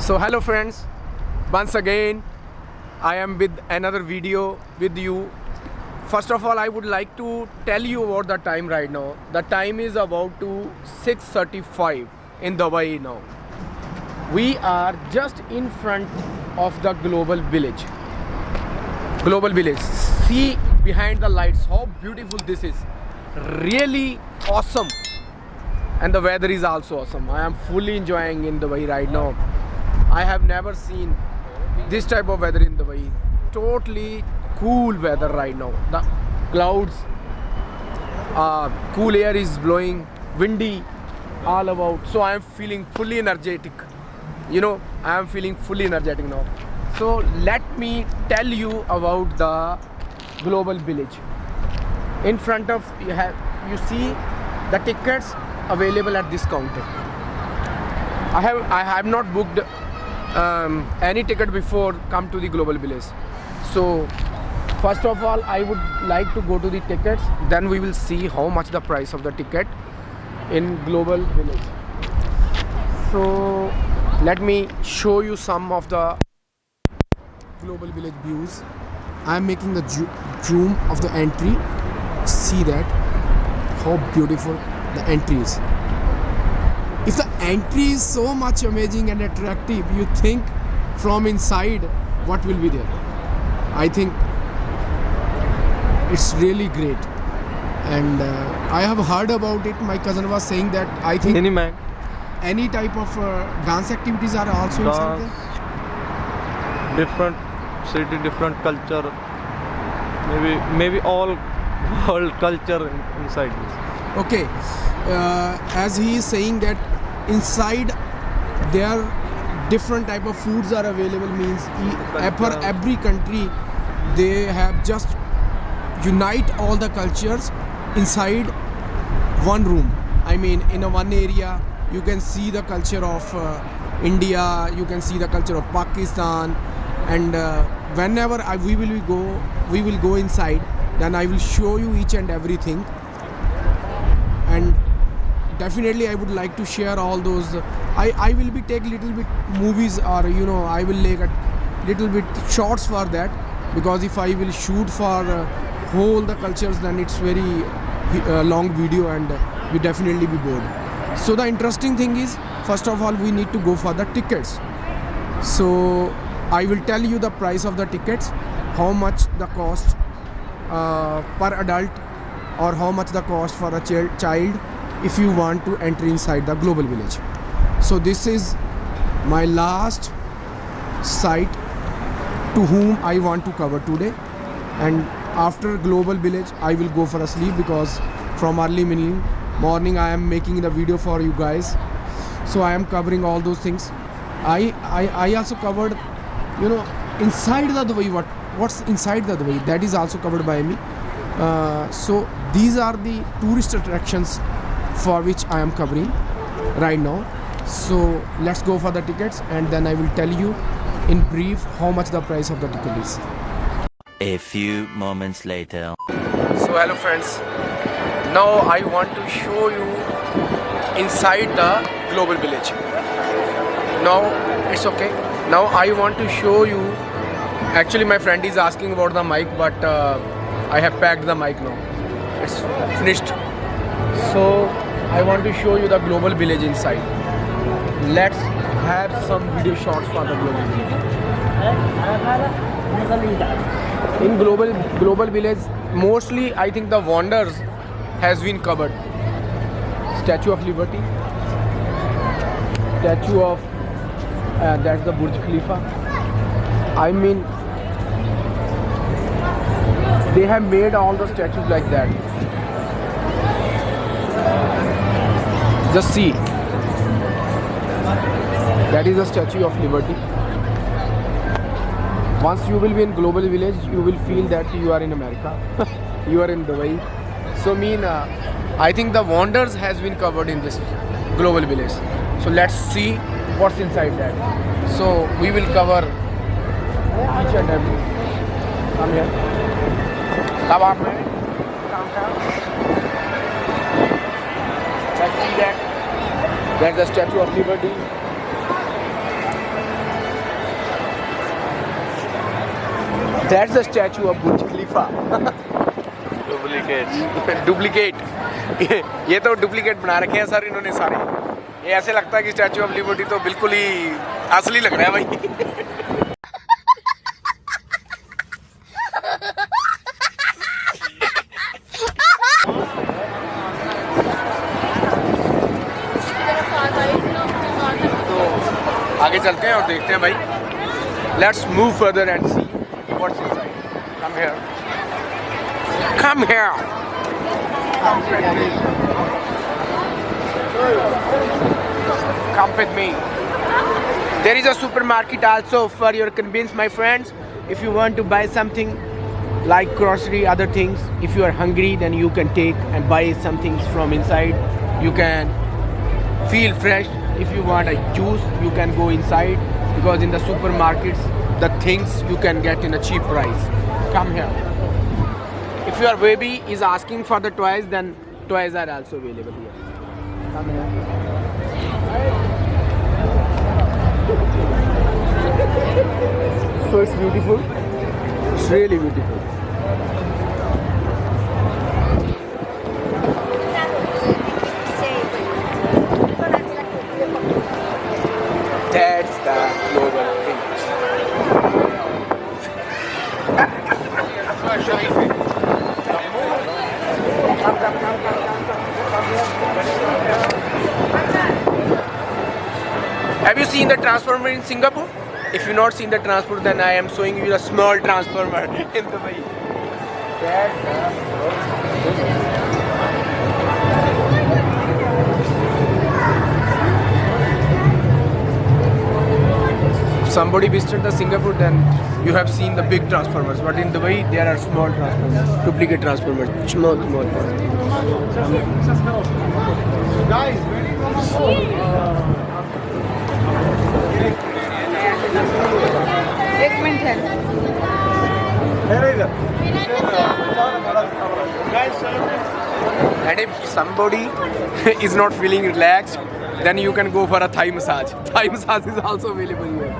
So hello friends, once again I am with another video with you. First of all, I would like to tell you about the time right now. The time is about to 6:35 in Dubai now. We are just in front of the Global Village. Global Village. See behind the lights how beautiful this is. Really awesome. And the weather is also awesome. I am fully enjoying in Dubai right now. I have never seen this type of weather in Dubai. Totally cool weather right now. The clouds, cool air is blowing, windy all about. So I am feeling fully energetic. You know, I am feeling fully energetic now. So let me tell you about the Global Village. In front of you see the tickets available at this counter. I have not booked any ticket before come to the Global Village. So first of all, I would like to go to the tickets, then we will see how much the price of the ticket in Global Village. So let me show you some of the Global Village views. I am making the zoom of the entry. See that how beautiful the entry is. If the entry is so much amazing and attractive, you think from inside what will be there. I think it's really great, and I have heard about it. My cousin was saying that I think any type of dance activities are also inside there. Different city, different culture, maybe all world culture inside this. Okay, as he is saying that inside there different type of foods are available, means for every country they have just unite all the cultures inside one room. I mean, in a one area you can see the culture of India, you can see the culture of Pakistan, and whenever we will go inside, then I will show you each and everything. And definitely I would like to share all those. I will be take little bit movies, or I will make a little bit shorts for that, because if I will shoot for whole the cultures, then it's very long video and we definitely be bored. So the interesting thing is, first of all, we need to go for the tickets. So I will tell you the price of the tickets, how much the cost per adult, or how much the cost for a child if you want to enter inside the Global Village. So this is my last site to whom I want to cover today, and after Global Village I will go for a sleep, because from early morning I am making the video for you guys. So I am covering all those things. I also covered inside the Dubai, what's inside the Dubai, that is also covered by me. So these are the tourist attractions for which I am covering right now. So let's go for the tickets, and then I will tell you in brief how much the price of the ticket is. A few moments later. So hello friends, now I want to show you inside the Global Village. Now it's okay. Now I want to show you. Actually my friend is asking about the mic, but I have packed the mic now. It's finished. So I want to show you the Global Village inside. Let's have some video shots for the Global Village. In Global Village, mostly I think the wonders has been covered. Statue of Liberty, statue of that's the Burj Khalifa. I mean, they have made all the statues like that. Just see, that is the Statue of Liberty. Once you will be in Global Village, you will feel that you are in America. You are in Dubai. So I think the wonders has been covered in this Global Village. So let's see what's inside that. So we will cover each and every. Come here. Come on, man. Let's see that. That's the Statue of Liberty. That's the statue of Burj Khalifa. Duplicate ये तो duplicate बना रखे हैं sir इन्होंने सारे। ये ऐसे लगता है कि स्टैचू ऑफ लिबर्टी तो बिल्कुल ही असली लग रहा है भाई। तो आगे चलते हैं और देखते हैं भाई। Let's move further and see what's inside. Come here, come here. Come with me. There is a supermarket also for your convenience, my friends. If you want to buy something like grocery, other things, if you are hungry, then you can take and buy some things from inside. You can feel fresh. If you want a juice, you can go inside, because in the supermarkets, the things you can get in a cheap price. Come here. If your baby is asking for the toys, then toys are also available here. Come here. So it's beautiful. It's really beautiful. That's the global image. Have you seen the transformer in Singapore? If you not seen the transformer, then I am showing you a small transformer in Dubai. Somebody visited the Singapore, then you have seen the big transformers. But in Dubai, there are small transformers, duplicate transformers, small. Guys, एक minute है। And if somebody is not feeling relaxed, then you can go for a Thai massage. Thai massage is also available here.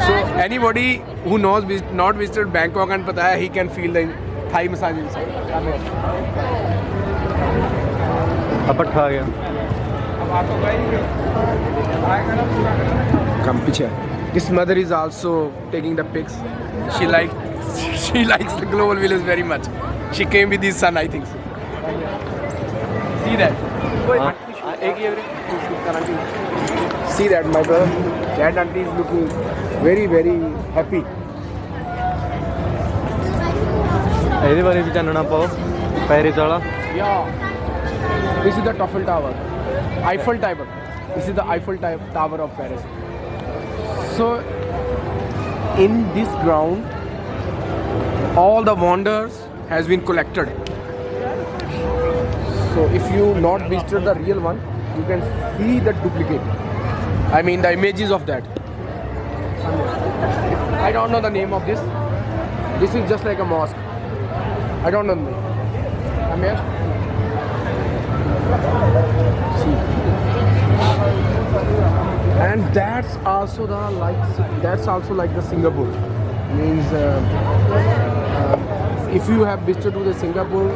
So anybody who knows not visited Bangkok and Pattaya, he can feel the Thai massage inside. Come here. अपट आ गया। Come picture. This mother is also taking the pics. She likes the global village very much. She came with his son, I think. See that? See that, my brother? That auntie is looking very, very happy. ਇਹਦੇ ਬਾਰੇ ਵੀ ਜਾਣਨਾ ਪਾਓ Paris ਵਾਲਾ। Yeah. This is the Eiffel Tower. Eiffel Tower. This is the Eiffel Tower of Paris. So, in this ground, all the wonders has been collected. So, if you not visited the real one, you can see the duplicate. I mean, the images of that. I don't know the name of this. This is just like a mosque. I don't know the name. Come here. See. And that's also like the Singapore. Means if you have visited to the Singapore.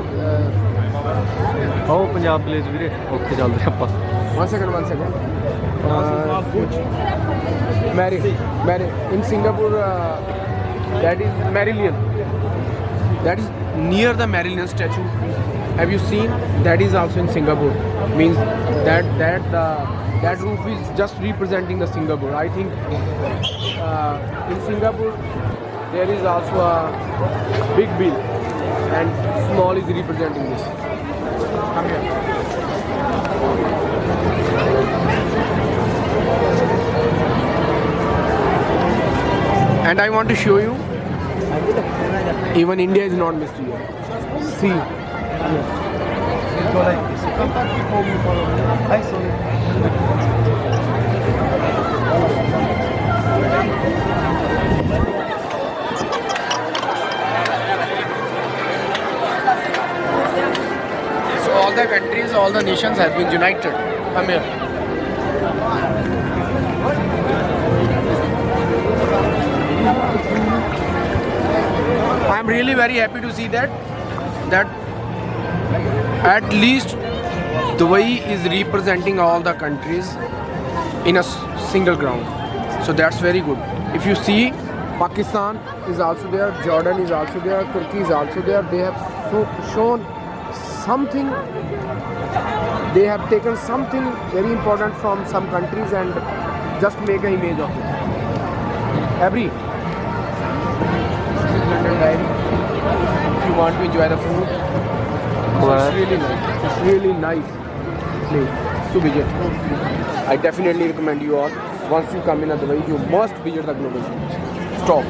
ਆਓ Punjab place ਵੀਰੇ ਉੱਥੇ ਚੱਲਦੇ ਆਪਾਂ। One second. Mary. In Singapore, that is Marillion. That is near the Marillion statue. Have you seen? That is also in Singapore. Means that roof is just representing the Singapore. I think in Singapore there is also a big bill, and small is representing this. Come here. And I want to show you, even India is not missed here. See. So all the countries, all the nations have been united. Come here. I'm really very happy to see that at least Dubai is representing all the countries in a single ground. So that's very good. If you see, Pakistan is also there, Jordan is also there, Turkey is also there. They have shown something. They have taken something very important from some countries and just make an image of it. Every London Diary. If you want to enjoy the food, so it's really nice. It's really nice place to visit. I definitely recommend you all. Once you come in Dubai, you must visit the Global Beach. Stop.